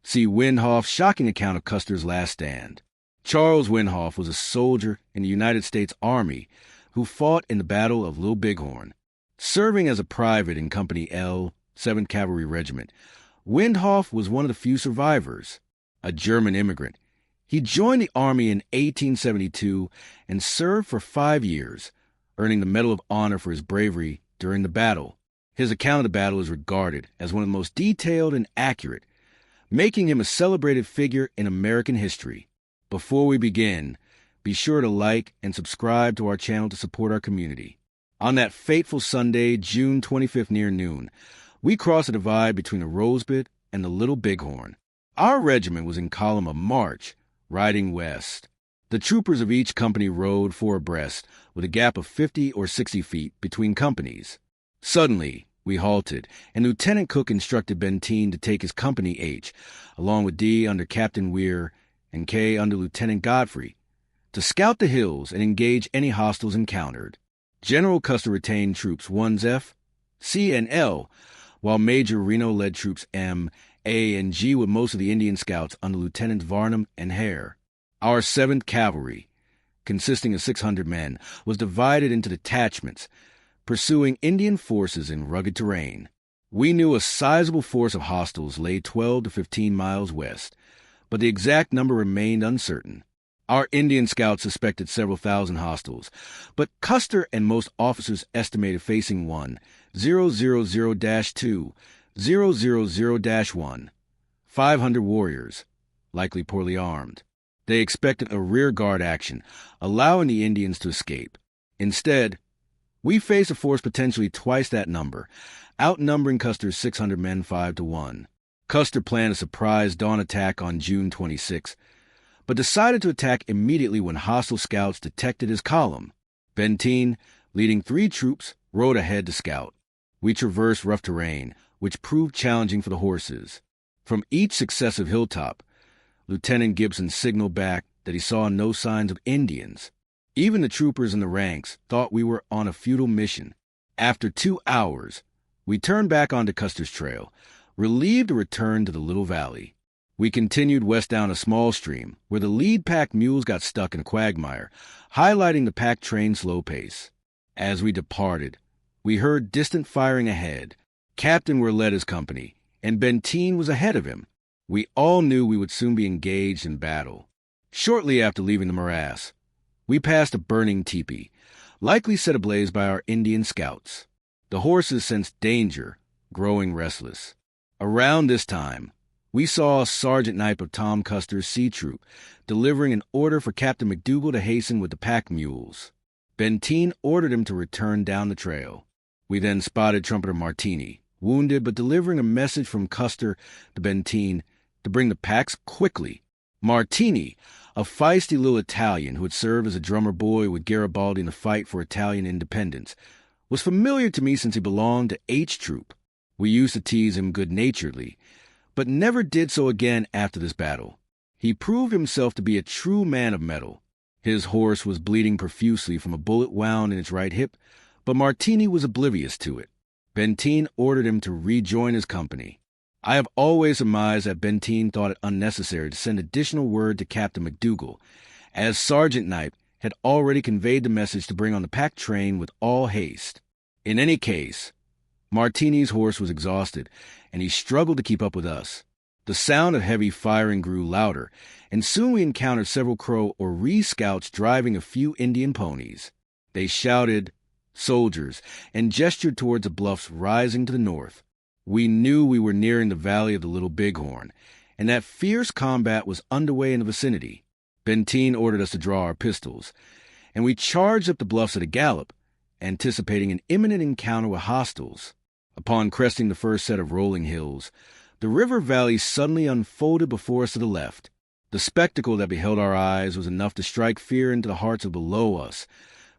See Windhoff's shocking account of Custer's last stand. Charles Windhoff was a soldier in the United States Army who fought in the Battle of Little Bighorn. Serving as a private in Company L, 7th Cavalry Regiment, Windhoff was one of the few survivors. A German immigrant, he joined the Army in 1872 and served for 5 years, earning the Medal of Honor for his bravery during the battle. His account of the battle is regarded as one of the most detailed and accurate, making him a celebrated figure in American history. Before we begin, be sure to like and subscribe to our channel to support our community. On that fateful Sunday, June 25th near noon, we crossed the divide between the Rosebud and the Little Bighorn. Our regiment was in column of march, riding west. The troopers of each company rode 4 abreast, with a gap of 50 or 60 feet between companies. Suddenly, we halted, and Lieutenant Cook instructed Benteen to take his Company H, along with D under Captain Weir and K under Lieutenant Godfrey, to scout the hills and engage any hostiles encountered. General Custer retained troops 1s F, C, and L, while Major Reno led troops M, A, and G with most of the Indian scouts under Lieutenants Varnum and Hare. Our 7th Cavalry, consisting of 600 men, was divided into detachments, pursuing Indian forces in rugged terrain. We knew a sizable force of hostiles lay 12 to 15 miles west, but the exact number remained uncertain. Our Indian scouts suspected several thousand hostiles, but Custer and most officers estimated facing 000-2, 000-1, 500 warriors, likely poorly armed. They expected a rearguard action, allowing the Indians to escape. Instead, we faced a force potentially twice that number, outnumbering Custer's 600 men 5-1. Custer planned a surprise dawn attack on June 26, but decided to attack immediately when hostile scouts detected his column. Benteen, leading 3 troops, rode ahead to scout. We traversed rough terrain, which proved challenging for the horses. From each successive hilltop, Lieutenant Gibson signaled back that he saw no signs of Indians. Even the troopers in the ranks thought we were on a futile mission. After 2 hours, we turned back onto Custer's trail, relieved to return to the little valley. We continued west down a small stream, where the lead pack mules got stuck in a quagmire, highlighting the pack train's slow pace. As we departed, we heard distant firing ahead. Captain Weir led his company, and Benteen was ahead of him. We all knew we would soon be engaged in battle. Shortly after leaving the morass, we passed a burning teepee, likely set ablaze by our Indian scouts. The horses sensed danger, growing restless. Around this time, we saw Sergeant Knipe of Tom Custer's C Troop delivering an order for Captain McDougal to hasten with the pack mules. Benteen ordered him to return down the trail. We then spotted Trumpeter Martini, wounded but delivering a message from Custer to Benteen to bring the packs quickly. Martini, a feisty little Italian who had served as a drummer boy with Garibaldi in the fight for Italian independence, was familiar to me since he belonged to H Troop. We used to tease him good-naturedly, but never did so again after this battle. He proved himself to be a true man of mettle. His horse was bleeding profusely from a bullet wound in its right hip, but Martini was oblivious to it. Benteen ordered him to rejoin his company. I have always surmised that Benteen thought it unnecessary to send additional word to Captain McDougal, as Sergeant Knipe had already conveyed the message to bring on the pack train with all haste. In any case, Martini's horse was exhausted, and he struggled to keep up with us. The sound of heavy firing grew louder, and soon we encountered several Crow or Ree scouts driving a few Indian ponies. They shouted, "Soldiers," and gestured towards the bluffs rising to the north. We knew we were nearing the valley of the Little Bighorn, and that fierce combat was underway in the vicinity. Benteen ordered us to draw our pistols, and we charged up the bluffs at a gallop, anticipating an imminent encounter with hostiles. Upon cresting the first set of rolling hills, the river valley suddenly unfolded before us to the left. The spectacle that beheld our eyes was enough to strike fear into the hearts of below us,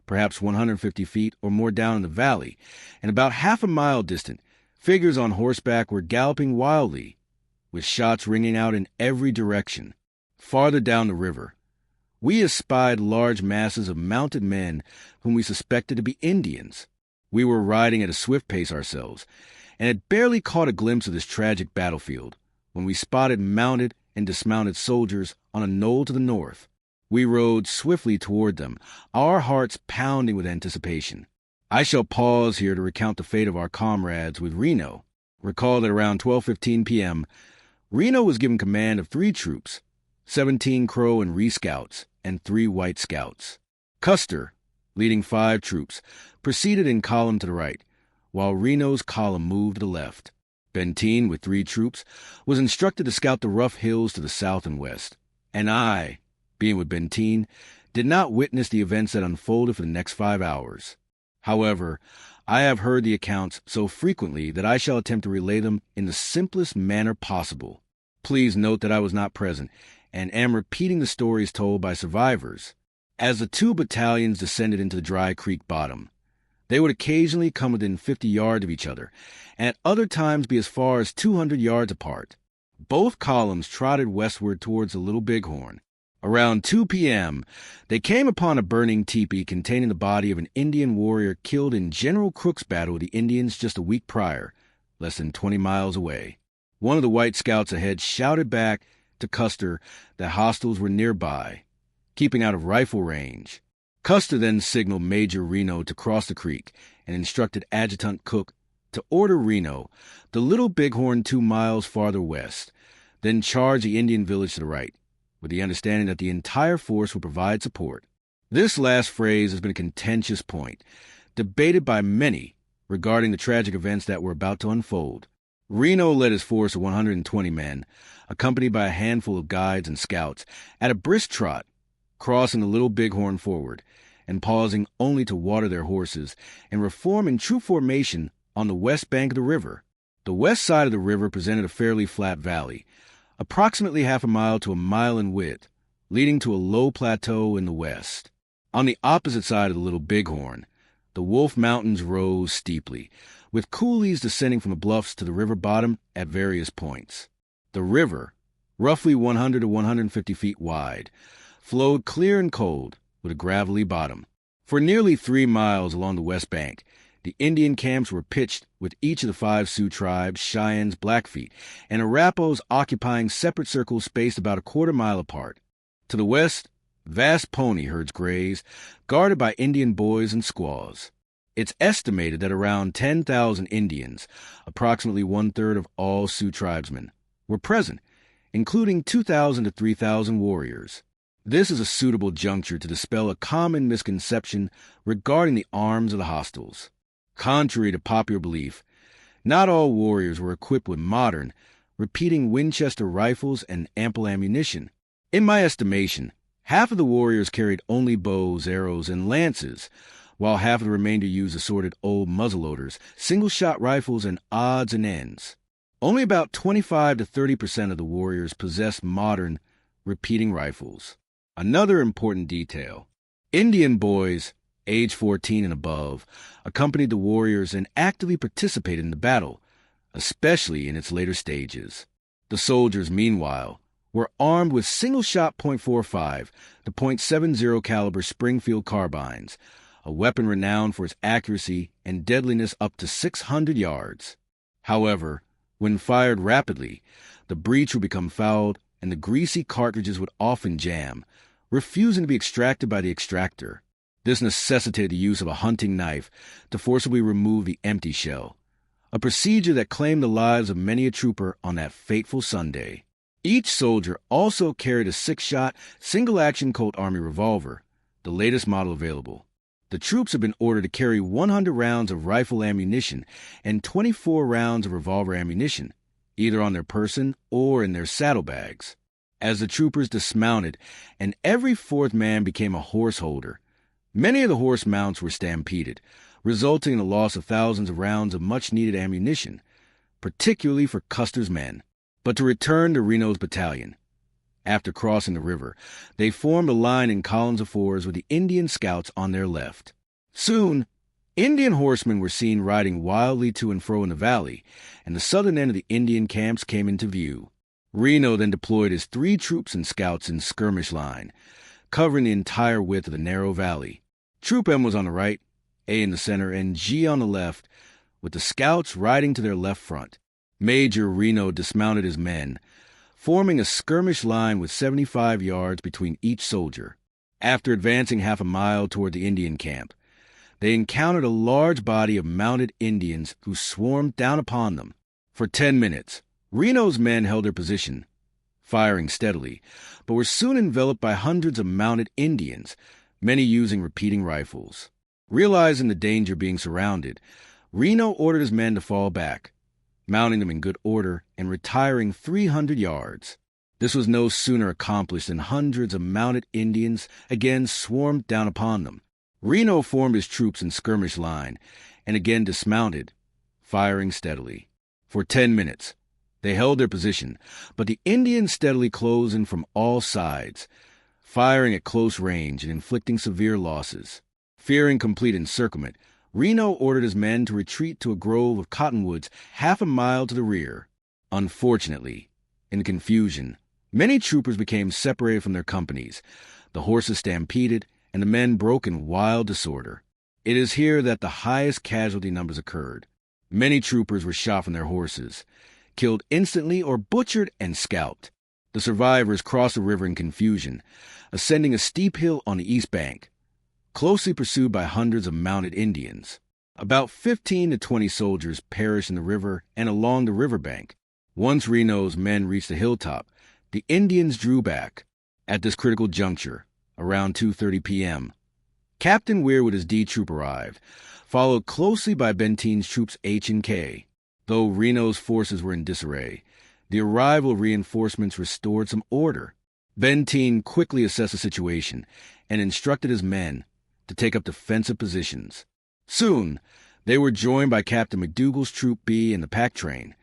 perhaps 150 feet or more down in the valley, and about half a mile distant, figures on horseback were galloping wildly, with shots ringing out in every direction. Farther down the river, we espied large masses of mounted men whom we suspected to be Indians. We were riding at a swift pace ourselves, and had barely caught a glimpse of this tragic battlefield, when we spotted mounted and dismounted soldiers on a knoll to the north. We rode swiftly toward them, our hearts pounding with anticipation. I shall pause here to recount the fate of our comrades with Reno. Recall that around 12:15 p.m., Reno was given command of 3 troops, 17 Crow and Ree scouts, and 3 White scouts. Custer, leading 5 troops, proceeded in column to the right, while Reno's column moved to the left. Benteen, with 3 troops, was instructed to scout the rough hills to the south and west, and I, being with Benteen, did not witness the events that unfolded for the next 5 hours. However, I have heard the accounts so frequently that I shall attempt to relay them in the simplest manner possible. Please note that I was not present, and am repeating the stories told by survivors. As the 2 battalions descended into the dry creek bottom, they would occasionally come within 50 yards of each other, and at other times be as far as 200 yards apart. Both columns trotted westward towards the Little Bighorn. Around 2 p.m., they came upon a burning teepee containing the body of an Indian warrior killed in General Crook's battle with the Indians just a week prior, less than 20 miles away. One of the White scouts ahead shouted back to Custer that hostiles were nearby, keeping out of rifle range. Custer then signaled Major Reno to cross the creek and instructed Adjutant Cook to order Reno, the Little Bighorn 2 miles farther west, then charge the Indian village to the right, with the understanding that the entire force would provide support. This last phrase has been a contentious point, debated by many regarding the tragic events that were about to unfold. Reno led his force of 120 men, accompanied by a handful of guides and scouts, at a brisk trot, crossing the Little Bighorn forward, and pausing only to water their horses and reform in true formation on the west bank of the river. The west side of the river presented a fairly flat valley, approximately half a mile to a mile in width, leading to a low plateau in the west. On the opposite side of the Little Bighorn, the Wolf Mountains rose steeply, with coulees descending from the bluffs to the river bottom at various points. The river, roughly 100 to 150 feet wide, flowed clear and cold with a gravelly bottom. For nearly 3 miles along the west bank, the Indian camps were pitched with each of the 5 Sioux tribes, Cheyennes, Blackfeet, and Arapahos occupying separate circles spaced about a quarter mile apart. To the west, vast pony herds graze, guarded by Indian boys and squaws. It's estimated that around 10,000 Indians, approximately 1/3 of all Sioux tribesmen, were present, including 2,000 to 3,000 warriors. This is a suitable juncture to dispel a common misconception regarding the arms of the hostiles. Contrary to popular belief, not all warriors were equipped with modern, repeating Winchester rifles and ample ammunition. In my estimation, half of the warriors carried only bows, arrows, and lances, while half of the remainder used assorted old muzzleloaders, single-shot rifles, and odds and ends. Only about 25 to 30% of the warriors possessed modern, repeating rifles. Another important detail: Indian boys, age 14 and above, accompanied the warriors and actively participated in the battle, especially in its later stages. The soldiers, meanwhile, were armed with single-shot .45 to .70 caliber Springfield carbines, a weapon renowned for its accuracy and deadliness up to 600 yards. However, when fired rapidly, the breech would become fouled and the greasy cartridges would often jam, refusing to be extracted by the extractor. This necessitated the use of a hunting knife to forcibly remove the empty shell, a procedure that claimed the lives of many a trooper on that fateful Sunday. Each soldier also carried a 6-shot, single-action Colt Army revolver, the latest model available. The troops had been ordered to carry 100 rounds of rifle ammunition and 24 rounds of revolver ammunition, either on their person or in their saddlebags. As the troopers dismounted and every 4th man became a horse holder, many of the horse mounts were stampeded, resulting in the loss of thousands of rounds of much-needed ammunition, particularly for Custer's men. But to return to Reno's battalion. After crossing the river, they formed a line in columns of 4s with the Indian scouts on their left. Soon, Indian horsemen were seen riding wildly to and fro in the valley, and the southern end of the Indian camps came into view. Reno then deployed his 3 troops and scouts in skirmish line, covering the entire width of the narrow valley. Troop M was on the right, A in the center, and G on the left, with the scouts riding to their left front. Major Reno dismounted his men, forming a skirmish line with 75 yards between each soldier. After advancing half a mile toward the Indian camp, they encountered a large body of mounted Indians who swarmed down upon them. For 10 minutes, Reno's men held their position, firing steadily, but were soon enveloped by hundreds of mounted Indians, many using repeating rifles. Realizing the danger being surrounded, Reno ordered his men to fall back, mounting them in good order and retiring 300 yards. This was no sooner accomplished than hundreds of mounted Indians again swarmed down upon them. Reno formed his troops in skirmish line and again dismounted, firing steadily. For 10 minutes, they held their position, but the Indians steadily closed in from all sides, firing at close range and inflicting severe losses. Fearing complete encirclement, Reno ordered his men to retreat to a grove of cottonwoods half a mile to the rear. Unfortunately, in confusion, many troopers became separated from their companies, the horses stampeded, and the men broke in wild disorder. It is here that the highest casualty numbers occurred. Many troopers were shot from their horses, killed instantly or butchered and scalped. The survivors crossed the river in confusion, ascending a steep hill on the east bank, closely pursued by hundreds of mounted Indians. About 15 to 20 soldiers perished in the river and along the riverbank. Once Reno's men reached the hilltop, the Indians drew back. At this critical juncture, around 2:30 p.m., Captain Weir with his D Troop arrived, followed closely by Benteen's troops H and K. Though Reno's forces were in disarray, the arrival of reinforcements restored some order. Benteen quickly assessed the situation and instructed his men to take up defensive positions. Soon, they were joined by Captain McDougall's Troop B in the pack train,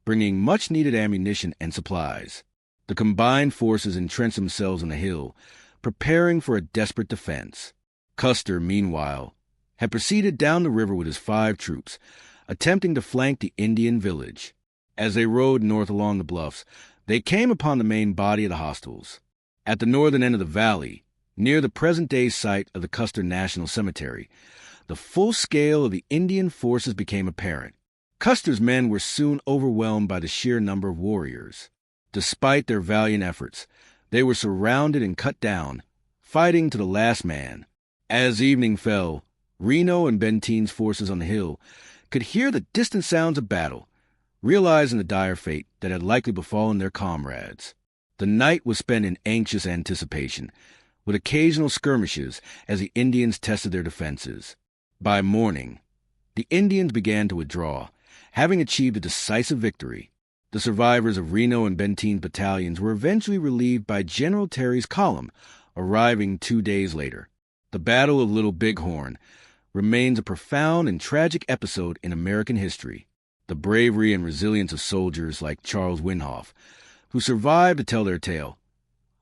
bringing much-needed ammunition and supplies. The combined forces entrenched themselves on the hill, preparing for a desperate defense. Custer, meanwhile, had proceeded down the river with his 5 troops, attempting to flank the Indian village. As they rode north along the bluffs, they came upon the main body of the hostiles. At the northern end of the valley, near the present-day site of the Custer National Cemetery, the full scale of the Indian forces became apparent. Custer's men were soon overwhelmed by the sheer number of warriors. Despite their valiant efforts, they were surrounded and cut down, fighting to the last man. As evening fell, Reno and Benteen's forces on the hill could hear the distant sounds of battle, realizing the dire fate that had likely befallen their comrades. The night was spent in anxious anticipation, with occasional skirmishes as the Indians tested their defenses. By morning, the Indians began to withdraw, having achieved a decisive victory. The survivors of Reno and Benteen battalions were eventually relieved by General Terry's column, arriving 2 days later. The Battle of Little Bighorn remains a profound and tragic episode in American history. The bravery and resilience of soldiers like Charles Windhoff, who survived to tell their tale,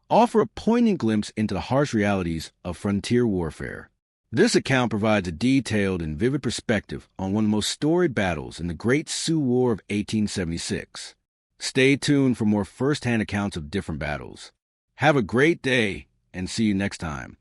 offer a poignant glimpse into the harsh realities of frontier warfare. This account provides a detailed and vivid perspective on one of the most storied battles in the Great Sioux War of 1876. Stay tuned for more first-hand accounts of different battles. Have a great day, and see you next time.